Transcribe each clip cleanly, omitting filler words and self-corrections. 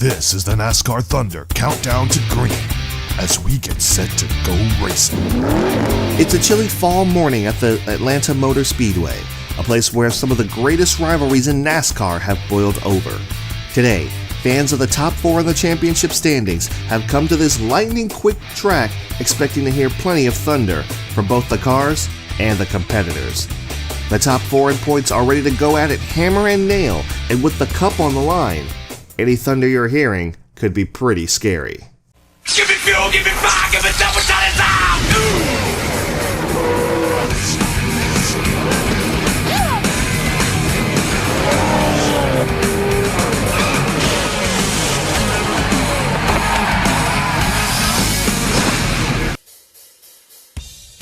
This is the NASCAR Thunder countdown to green as we get set to go racing. It's a chilly fall morning at the Atlanta Motor Speedway, a place where some of the greatest rivalries in NASCAR have boiled over. Today, fans of the top four in the championship standings have come to this lightning-quick track expecting to hear plenty of thunder from both the cars and the competitors. The top four in points are ready to go at it hammer and nail, and with the cup on the line, any thunder you're hearing could be pretty scary. Give me fuel, give me fire, give me double shot is out!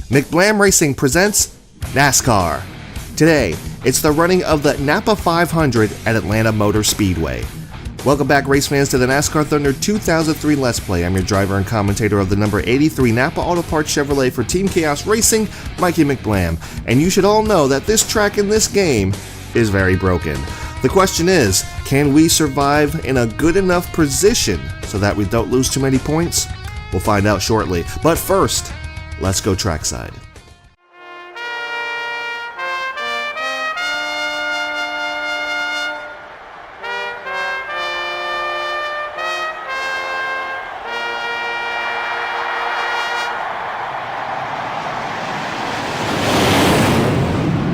McBlam Racing presents NASCAR. Today, it's the running of the NAPA 500 at Atlanta Motor Speedway. Welcome back, race fans, to the NASCAR Thunder 2003 Let's Play. I'm your driver and commentator of the number 83 NAPA Auto Parts Chevrolet for Team Chaos Racing, Mikey McBlam. And you should all know that this track in this game is very broken. The question is, can we survive in a good enough position so that we don't lose too many points? We'll find out shortly. But first, let's go trackside.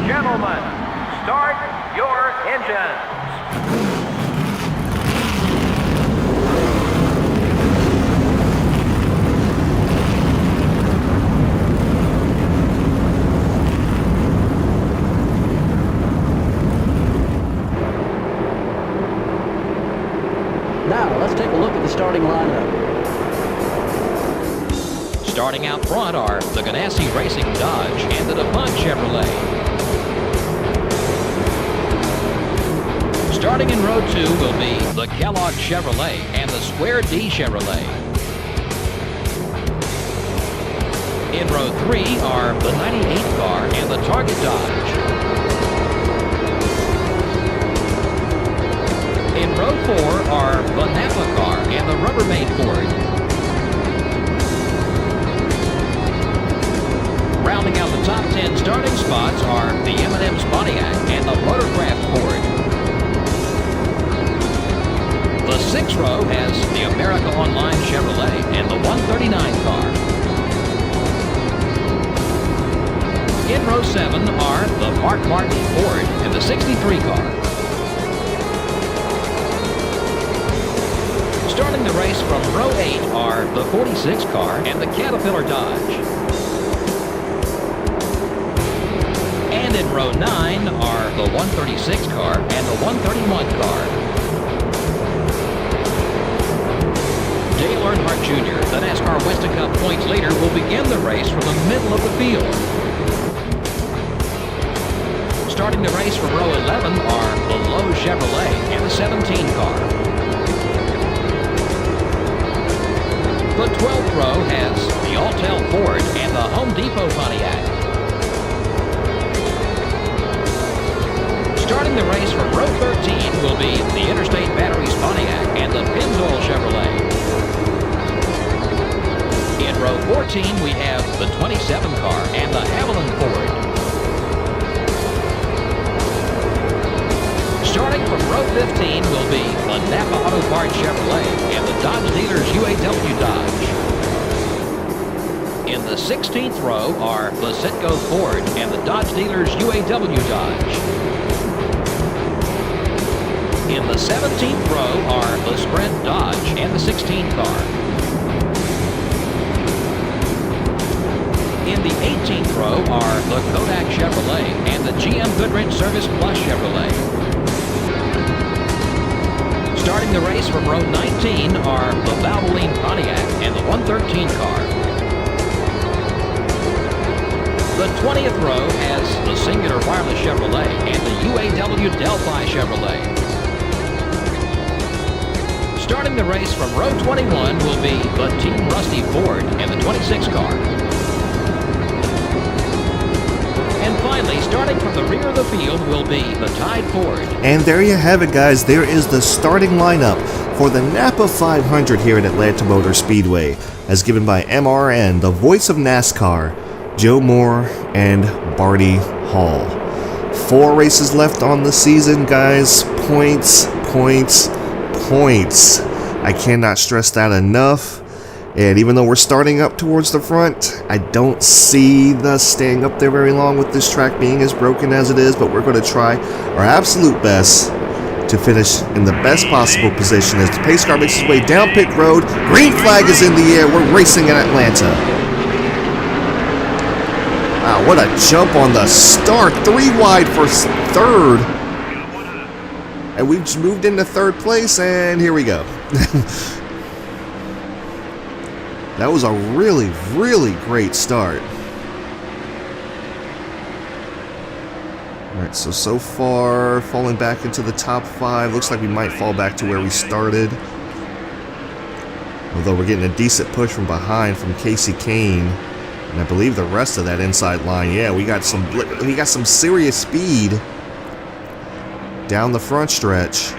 Gentlemen, start your engines. Now, let's take a look at the starting lineup. Starting out front are the Ganassi Racing Dodge and the DuPont Chevrolet. Starting in row 2 will be the Kellogg Chevrolet and the Square D Chevrolet. In row 3 are the 98 car and the Target Dodge. In row 4 are the NAPA car and the Rubbermaid Ford. Rounding out the top 10 starting spots are the M&M's Pontiac and the Motorcraft Ford. The 6th row has the America Online Chevrolet and the 139 car. In row 7 are the Mark Martin Ford and the 63 car. Starting the race from row 8 are the 46 car and the Caterpillar Dodge. And in row 9 are the 136 car and the 131 car. Dale Earnhardt Jr., the NASCAR Winston Cup points leader, will begin the race from the middle of the field. Starting the race from row 11 are the Lowe Chevrolet and the 17 car. The 12th row has the Alltel Ford and the Home Depot Pontiac. Starting the race from row 13 will be the Interstate Batteries Pontiac and the Pennzoil Chevrolet. In row 14 we have the 27 car and the Haviland Ford. Starting from row 15 will be the NAPA Auto Parts Chevrolet and the Dodge Dealers UAW Dodge. In the 16th row are the Citgo Ford and the Dodge Dealers UAW Dodge. In the 17th row are the Sprint Dodge and the 16 car. In the 18th row are the Kodak Chevrolet and the GM Goodrich Service Plus Chevrolet. Starting the race from row 19 are the Valvoline Pontiac and the 113 car. The 20th row has the Singular Wireless Chevrolet and the UAW Delphi Chevrolet. Starting the race from row 21 will be the Team Rusty Ford and the 26 car. And finally, starting from the rear of the field will be the Tide Ford. And there you have it, guys. There is the starting lineup for the NAPA 500 here at Atlanta Motor Speedway, as given by MRN, the voice of NASCAR, Joe Moore and Barty Hall. 4 races left on the season, guys. Points, points, points. I cannot stress that enough. And even though we're starting up towards the front, I don't see us staying up there very long with this track being as broken as it is, but we're going to try our absolute best to finish in the best possible position as the pace car makes its way down pit road. Green flag is in the air. We're racing in Atlanta. Wow, what a jump on the start. 3 wide for third. And we've just moved into third place, and here we go. That was a really, really great start. Alright, so far, falling back into the top 5. Looks like we might fall back to where we started. Although we're getting a decent push from behind from Casey Kane. And I believe the rest of that inside line, yeah, we got some serious speed down the front stretch.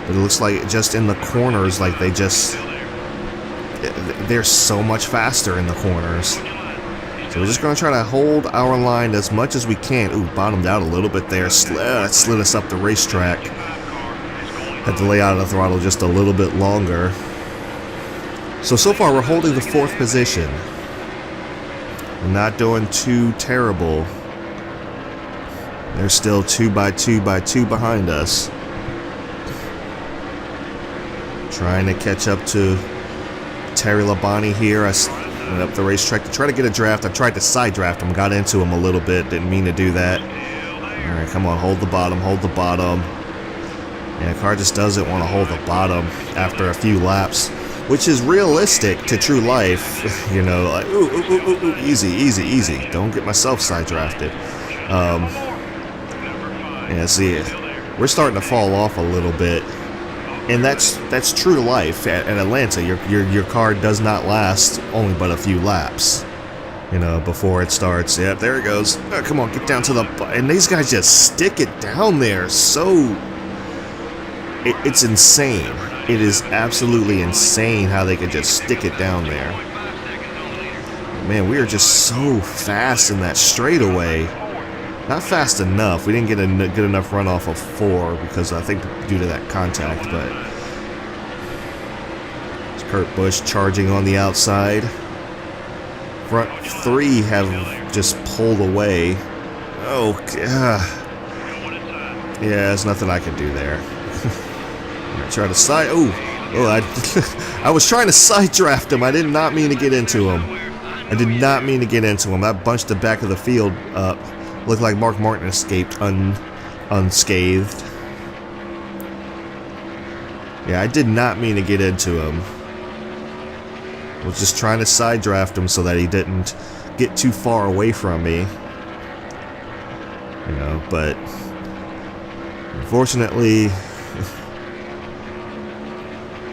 But it looks like just in the corners, like they're so much faster in the corners. So we're just going to try to hold our line as much as we can. Ooh, bottomed out a little bit there. Slid us up the racetrack. Had to lay out of the throttle just a little bit longer. So far we're holding the 4th position. We're not doing too terrible. They're still 2 by 2 by 2 behind us. Trying to catch up to Terry Labonte here. I went up the racetrack to try to get a draft. I tried to side draft him, got into him a little bit. Didn't mean to do that. Alright, come on, hold the bottom, hold the bottom. Yeah, the car just doesn't want to hold the bottom after a few laps, which is realistic to true life. You know, like, ooh, easy, easy, easy. Don't get myself side drafted. Yeah, see, we're starting to fall off a little bit. And that's true to life at Atlanta. Your car does not last only but a few laps, you know, before it starts. Yep, there it goes. Oh, come on, get down to the... And these guys just stick it down there. So... It's insane. It is absolutely insane how they could just stick it down there. Man, we are just so fast in that straightaway. Not fast enough. We didn't get a good enough run off of 4 because I think due to that contact, but it's Kurt Busch charging on the outside. Front 3 have just pulled away. Oh, yeah, there's nothing I can do there. I try to side. I was trying to side draft him. I did not mean to get into him. I bunched the back of the field up. Looked like Mark Martin escaped unscathed. Yeah, I did not mean to get into him. I was just trying to side draft him so that he didn't get too far away from me. You know, but unfortunately,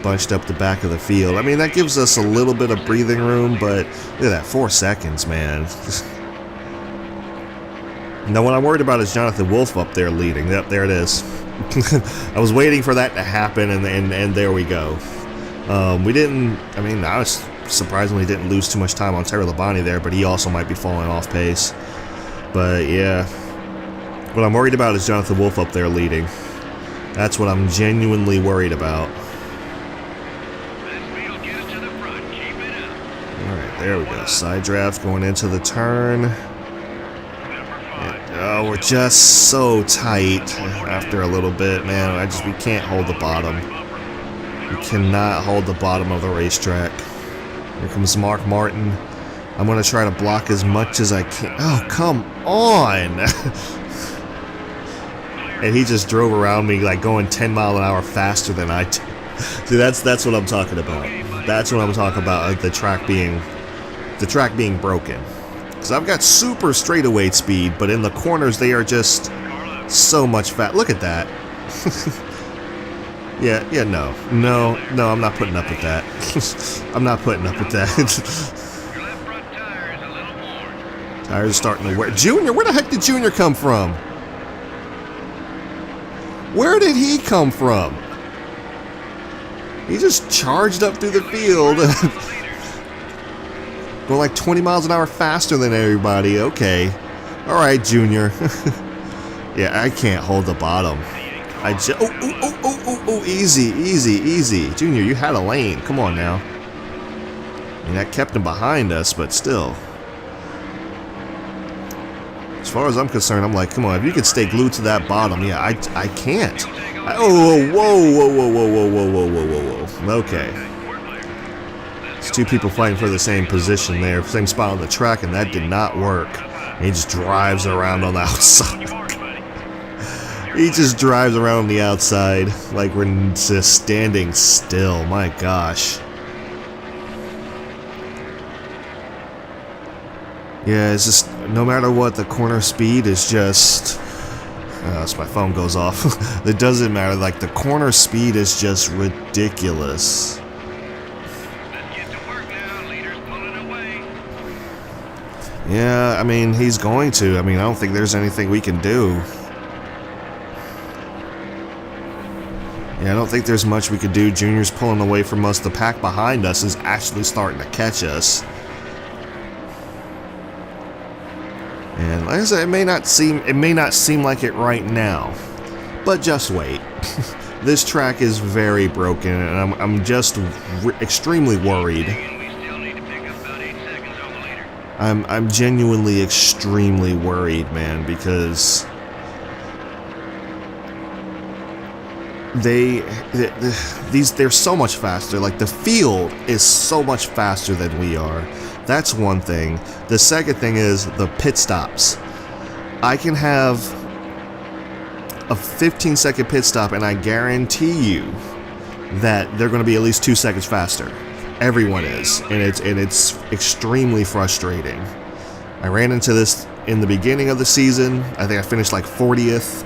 bunched up the back of the field. I mean, that gives us a little bit of breathing room, but look at that, 4 seconds, man. Now, what I'm worried about is Jonathan Wolf up there leading. Yep, there it is. I was waiting for that to happen, and there we go. I surprisingly didn't lose too much time on Terry Labonte there, but he also might be falling off pace. But, yeah. What I'm worried about is Jonathan Wolf up there leading. That's what I'm genuinely worried about. Alright, there we go. Side draft going into the turn. Oh, we're just so tight after a little bit, man. We can't hold the bottom. We cannot hold the bottom of the racetrack. Here comes Mark Martin. I'm going to try to block as much as I can. Oh, come on! And he just drove around me like going 10 miles an hour faster than I did. See, that's what I'm talking about. That's what I'm talking about, like the track being broken. Because I've got super straightaway speed, but in the corners they are just so much fat. Look at that. No, I'm not putting up with that. I'm not putting up with that. Tires are starting to wear. Junior, where the heck did Junior come from? Where did he come from? He just charged up through the field. Going like 20 miles an hour faster than everybody. Okay. Alright, Junior. Yeah, I can't hold the bottom. Easy. Junior, you had a lane. Come on now. I mean, that kept him behind us, but still. As far as I'm concerned, I'm like, come on, if you could stay glued to that bottom, yeah, I can't. Whoa. Okay. It's two people fighting for the same position there, same spot on the track, and that did not work. And he just drives around on the outside. He just drives around on the outside like we're just standing still. My gosh. Yeah, it's just, no matter what, the corner speed is just... so my phone goes off. It doesn't matter, like, the corner speed is just ridiculous. Yeah, I mean, he's going to. I mean, I don't think there's anything we can do. Yeah, I don't think there's much we could do. Junior's pulling away from us. The pack behind us is actually starting to catch us. And like I said, it may not seem like it right now, but just wait. This track is very broken, and I'm just extremely worried. I'm genuinely extremely worried, man, because they're so much faster. Like, the field is so much faster than we are. That's one thing. The second thing is the pit stops. I can have a 15-second pit stop, and I guarantee you that they're going to be at least 2 seconds faster. Everyone is, and it's extremely frustrating. I ran into this in the beginning of the season. I think I finished like 40th,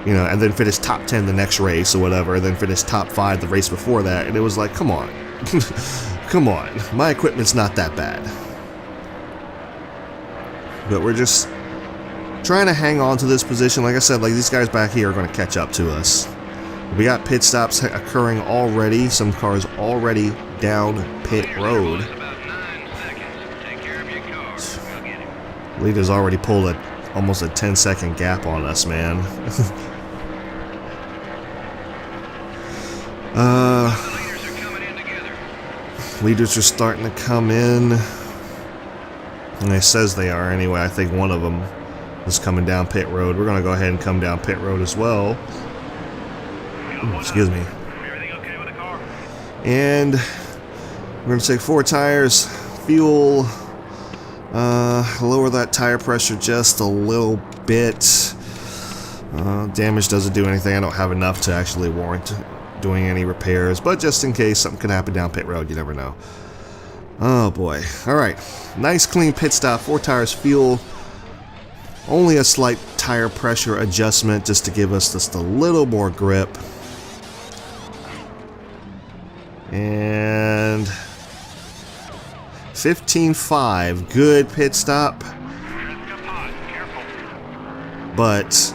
you know, and then finished top 10 the next race or whatever, and then finished top 5 the race before that, and it was like, come on. Come on, my equipment's not that bad. But we're just trying to hang on to this position. Like I said, like, these guys back here are going to catch up to us. We got pit stops occurring already. Some cars already down pit road. Leader's already pulled almost a 10-second gap on us, man. Leaders are starting to come in. And it says they are anyway. I think one of them is coming down pit road. We're going to go ahead and come down pit road as well. Excuse me. And we're going to take 4 tires, fuel, lower that tire pressure just a little bit. Damage doesn't do anything. I don't have enough to actually warrant doing any repairs, but just in case something could happen down pit road, you never know. Oh boy. Alright, nice clean pit stop, 4 tires, fuel, only a slight tire pressure adjustment just to give us just a little more grip. And 15.5, good pit stop, but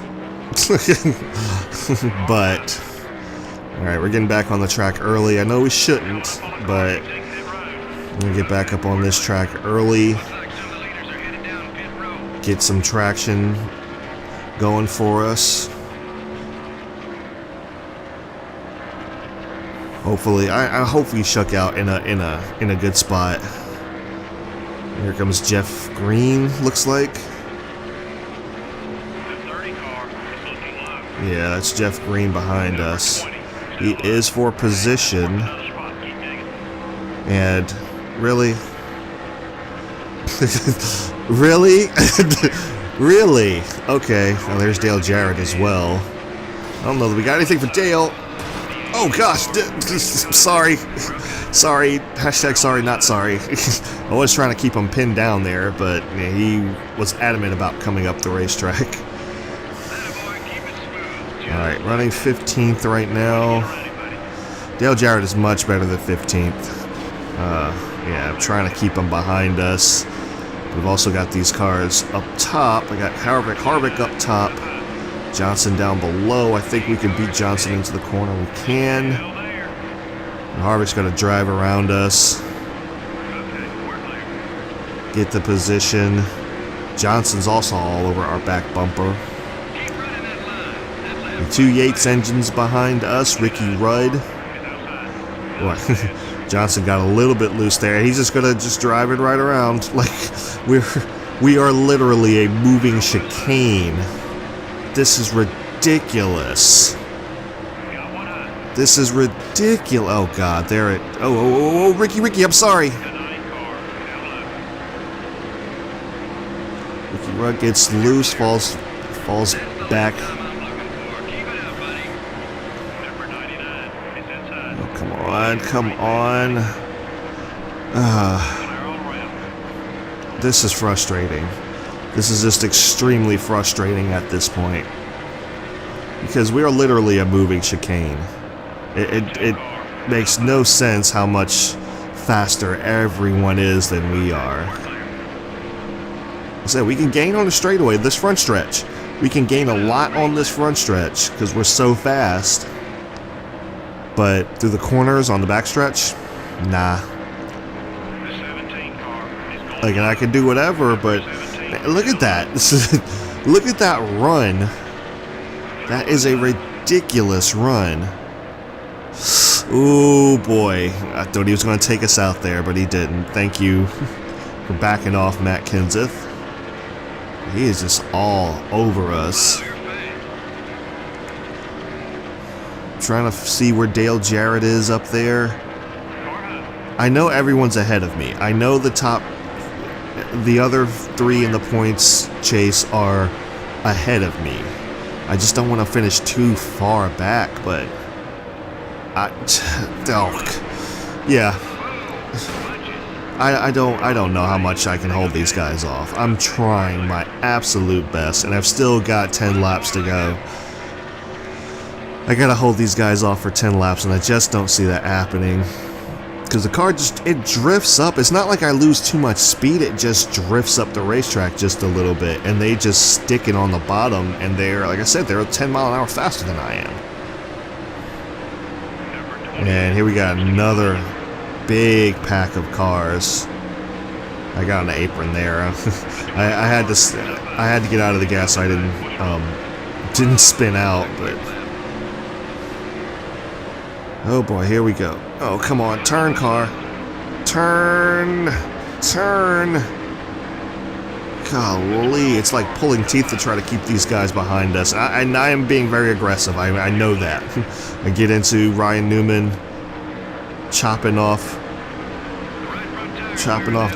alright, we're getting back on the track early. I know we shouldn't, but I'm gonna get back up on this track early, get some traction going for us. Hopefully, I hope we shuck out in a good spot. Here comes Jeff Green, looks like. Yeah, that's Jeff Green behind us. He is for position. And really? Really? Really? Okay. Well, there's Dale Jarrett as well. I don't know that we got anything for Dale. Oh gosh, sorry. Sorry, hashtag sorry, not sorry. I was trying to keep him pinned down there, but yeah, he was adamant about coming up the racetrack. Alright, running 15th right now. Dale Jarrett is much better than 15th. Yeah, I'm trying to keep him behind us. We've also got these cars up top. I got Harvick up top. Johnson down below. I think we can beat Johnson into the corner. We can. And Harvick's going to drive around us. Get the position. Johnson's also all over our back bumper. The two Yates engines behind us. Ricky Rudd. Boy, Johnson got a little bit loose there. He's just gonna drive it right around. Like we are literally a moving chicane. This is ridiculous. This is ridiculous. Oh God, there it. Oh, Ricky, I'm sorry. Ricky Rudd gets loose, falls back. Come on. This is frustrating. This is just extremely frustrating at this point. Because we are literally a moving chicane. It makes no sense how much faster everyone is than we are. I said we can gain on the straightaway, this front stretch. We can gain a lot on this front stretch because we're so fast. But through the corners on the backstretch, nah. Like, and I can do whatever, but look at that. Look at that run. That is a ridiculous run. Oh boy, I thought he was going to take us out there, but he didn't. Thank you for backing off, Matt Kenseth. He is just all over us. Trying to see where Dale Jarrett is up there. I know everyone's ahead of me. I know the other three in the points chase are ahead of me. I just don't want to finish too far back, but yeah. I don't know how much I can hold these guys off. I'm trying my absolute best, and I've still got 10 laps to go. I gotta hold these guys off for 10 laps, and I just don't see that happening. Because the car it drifts up. It's not like I lose too much speed, it just drifts up the racetrack just a little bit, and they just stick it on the bottom, and they're, like I said, they're 10 mile an hour faster than I am. And here we got another big pack of cars. I got an apron there. I had to get out of the gas so I didn't spin out, but oh boy, here we go. Oh, come on, turn, car. Turn. Golly, it's like pulling teeth to try to keep these guys behind us. I am being very aggressive. I know that. I get into Ryan Newman, chopping off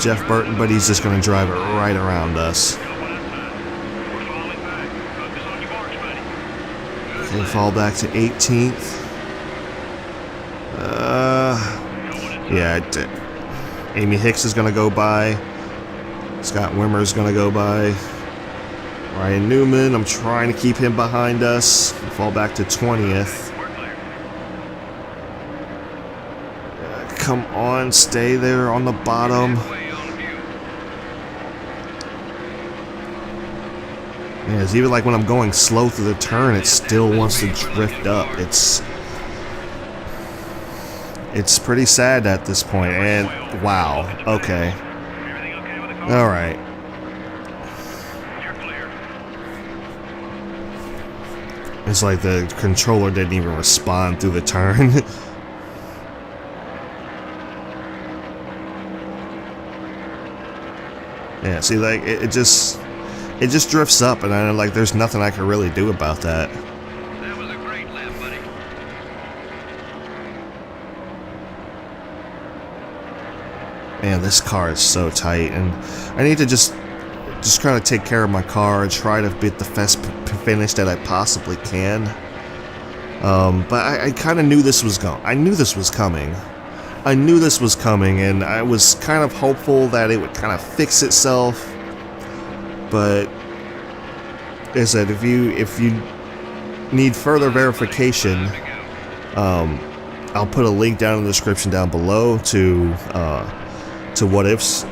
Jeff Burton, but he's just going to drive it right around us. Okay, fall back to 18th. Yeah, Amy Hicks is going to go by. Scott Wimmer is going to go by. Ryan Newman, I'm trying to keep him behind us. Fall back to 20th. Come on, stay there on the bottom. Yeah, it's even like when I'm going slow through the turn, it still wants to drift up. It's pretty sad at this point, and wow, okay. Alright. It's like the controller didn't even respond through the turn. Yeah, see, like, it just drifts up, and I like there's nothing I can really do about that. That was a great lap, buddy. Man, this car is so tight, and I need to just try to take care of my car and try to beat the best finish that I possibly can. But I kind of knew this was I knew this was coming. I knew this was coming, and I was kind of hopeful that it would kind of fix itself. But as I said, if you need further verification, I'll put a link down in the description down below to What If's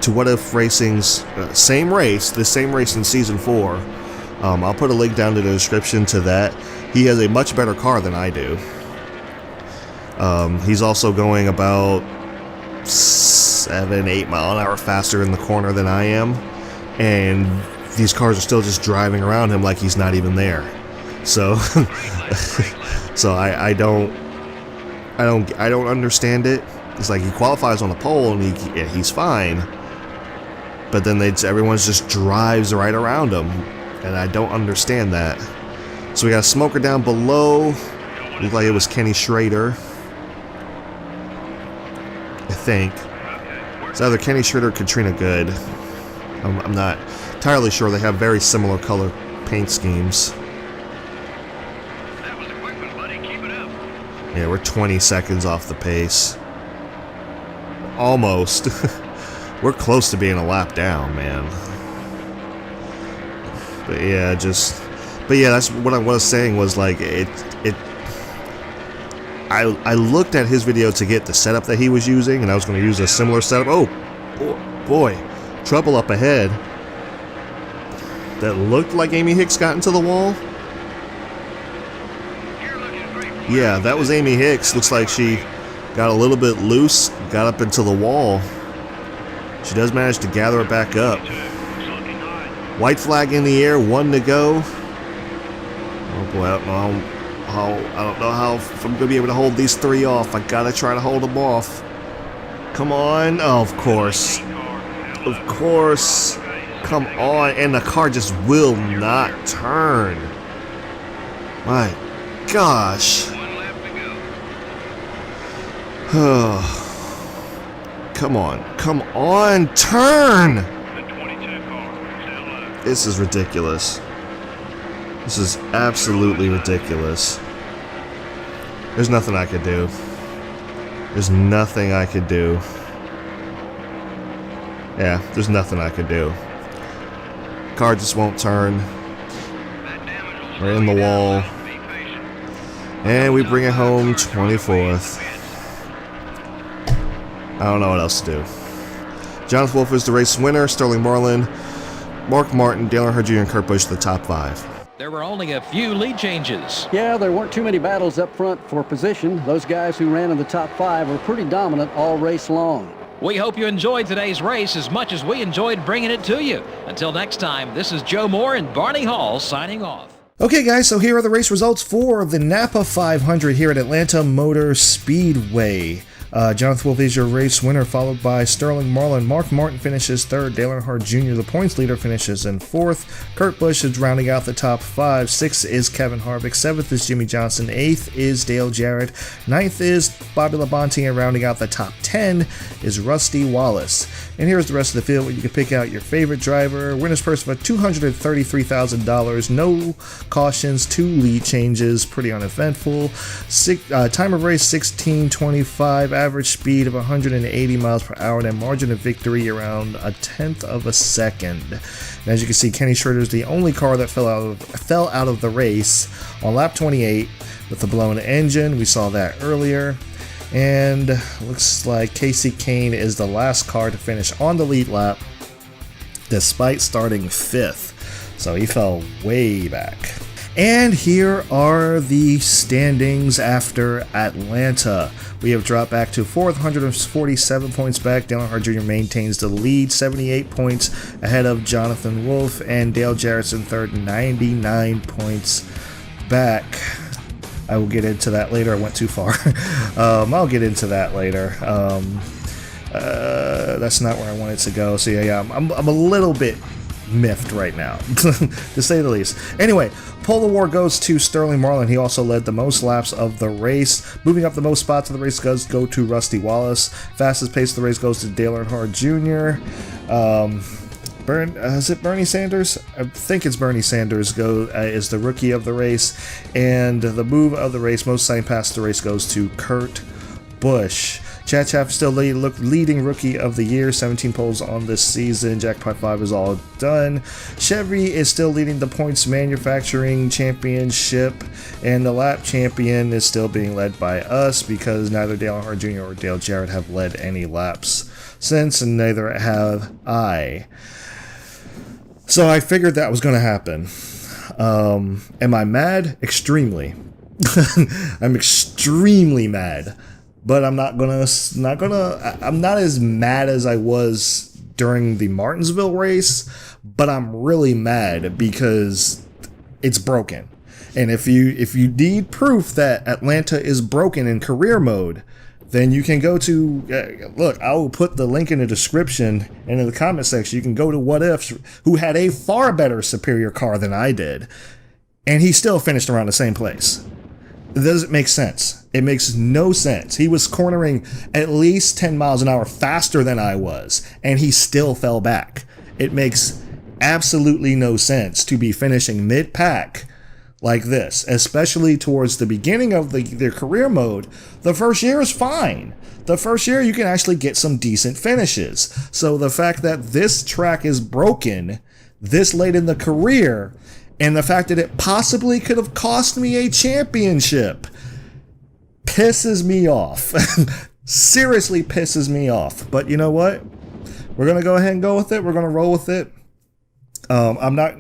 to What If Racing's the same race in Season 4. I'll put a link down in the description to that. He has a much better car than I do. He's also going about 7-8 mile an hour faster in the corner than I am, and these cars are still just driving around him like he's not even there. So, so I don't understand it. It's like he qualifies on the pole and he's fine, but then everyone just drives right around him, and I don't understand that. So we got a smoker down below. Looked like it was Kenny Schrader, I think. It's either Kenny Schrader or Katrina Good. I'm not entirely sure. They have very similar color paint schemes. That was a quick one, buddy. Keep it up. Yeah, we're 20 seconds off the pace. Almost. We're close to being a lap down, man. But yeah, that's what I was saying was like I looked at his video to get the setup that he was using, and I was going to use a similar setup. Oh, boy. Trouble up ahead. That looked like Amy Hicks got into the wall. Yeah, that was Amy Hicks. Looks like she got a little bit loose, got up into the wall. She does manage to gather it back up. White flag in the air, 1 to go. Oh boy, I don't know how if I'm going to be able to hold these 3 off. I got to try to hold them off. Come on. Oh, of course. Of course. Come on. And the car just will not turn. My gosh. Come on. Come on. Turn. This is ridiculous. This is absolutely ridiculous. There's nothing I could do. There's nothing I could do. Yeah, there's nothing I could do. Car just won't turn. We're in the wall. And we bring it home 24th. I don't know what else to do. Jonathan Wolf is the race winner. Sterling Marlin, Mark Martin, Dale Earnhardt Jr., and Kurt Busch the top 5. There were only a few lead changes. Yeah, there weren't too many battles up front for position. Those guys who ran in the top 5 were pretty dominant all race long. We hope you enjoyed today's race as much as we enjoyed bringing it to you. Until next time, this is Joe Moore and Barney Hall signing off. Okay, guys, so here are the race results for the NAPA 500 here at Atlanta Motor Speedway. Jonathan Wolf is your race winner, followed by Sterling Marlin. Mark Martin finishes 3rd. Dale Earnhardt Jr., the points leader, finishes in 4th. Kurt Busch is rounding out the top 5. 6th is Kevin Harvick. 7th is Jimmy Johnson. 8th is Dale Jarrett. 9th is Bobby Labonte, and rounding out the top 10 is Rusty Wallace. And here's the rest of the field where you can pick out your favorite driver. Winner's purse of $233,000. No cautions, 2 lead changes, pretty uneventful. Time of race 16:25. Average speed of 180 miles per hour, and a margin of victory around 1/10 of a second. And as you can see, Kenny Schrader is the only car that fell out of the race on lap 28 with the blown engine. We saw that earlier. And looks like Casey Kane is the last car to finish on the lead lap despite starting 5th. So he fell way back. And here are the standings after Atlanta. We have dropped back to 447 points back. Dale Earnhardt Jr. maintains the lead, 78 points ahead of Jonathan Wolf, and Dale Jarrett's in 3rd, 99 points back. I will get into that later. I went too far. I'll get into that later. That's not where I wanted to go. So yeah, I'm a little bit miffed right now, to say the least. Anyway, pole award goes to Sterling Marlin. He also led the most laps of the race. Moving up the most spots of the race does go to Rusty Wallace. Fastest pace of the race goes to Dale Earnhardt Jr. Is it Bernie Sanders? I think it's Bernie Sanders is the rookie of the race. And the move of the race, most time pass of the race, goes to Kurt Busch. Chad Chaff is still leading Rookie of the Year, 17 poles on this season. Jackpot 5 is all done. Chevy is still leading the points manufacturing championship, and the lap champion is still being led by us because neither Dale Earnhardt Jr. or Dale Jarrett have led any laps since, and neither have I. So I figured that was going to happen. Am I mad? Extremely. I'm extremely mad, but I'm not as mad as I was during the Martinsville race, but I'm really mad because it's broken. And if you need proof that Atlanta is broken in career mode, then you can go to, look, I will put the link in the description and in the comment section. You can go to What Ifs, who had a far better superior car than I did, and he still finished around the same place. It doesn't make sense. It makes no sense. He was cornering at least 10 miles an hour faster than I was, and he still fell back. It makes absolutely no sense to be finishing mid-pack like this, especially towards the beginning of their career mode. The first year is fine. The first year you can actually get some decent finishes. So the fact that this track is broken this late in the career, and the fact that it possibly could have cost me a championship, pisses me off. Seriously pisses me off. But you know what? We're going to go ahead and go with it. We're going to roll with it. I'm not,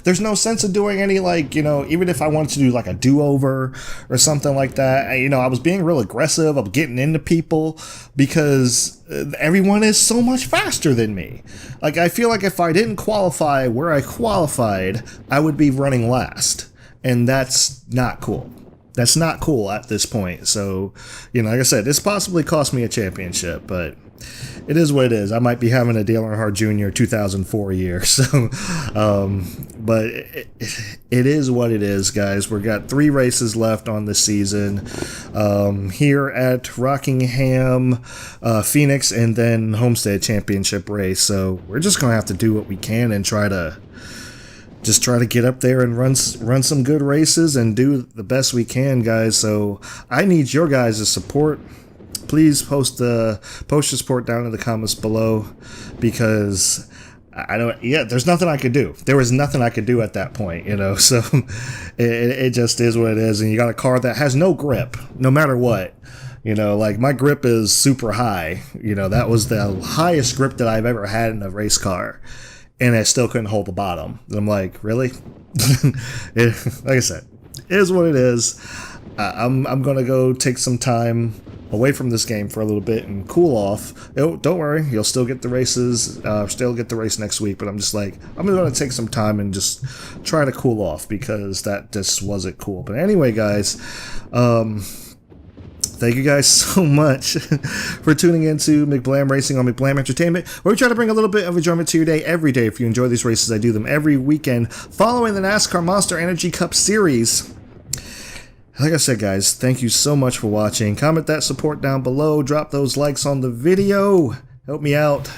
there's no sense of doing any, even if I wanted to do like a do-over or something like that, I was being real aggressive. I'm getting into people because everyone is so much faster than me. Like, I feel like if I didn't qualify where I qualified, I would be running last. And that's not cool. That's not cool at this point. So, like I said, this possibly cost me a championship, but it is what it is. I might be having a Dale Earnhardt Jr. 2004 year. So, but it is what it is, guys. We've got 3 races left on the season here at Rockingham, Phoenix, and then Homestead Championship race. So we're just going to have to do what we can and try to get up there and run some good races and do the best we can, guys. So I need your guys' support. Please post your support down in the comments below, because there's nothing I could do. There was nothing I could do at that point, so it just is what it is. And you got a car that has no grip, no matter what. Like my grip is super high. That was the highest grip that I've ever had in a race car, and I still couldn't hold the bottom. And I'm like, really? Like I said, it is what it is. I'm gonna go take some time away from this game for a little bit and cool off. Don't worry, you'll still get the races, still get the race next week, but I'm just like, I'm going to take some time and just try to cool off because that just wasn't cool. But anyway, guys, thank you guys so much for tuning in to McBlam Racing on McBlam Entertainment, where we try to bring a little bit of enjoyment to your day every day. If you enjoy these races, I do them every weekend following the NASCAR Monster Energy Cup Series. Like I said, guys, thank you so much for watching. Comment that support down below. Drop those likes on the video. Help me out.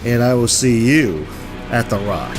And I will see you at the Rock.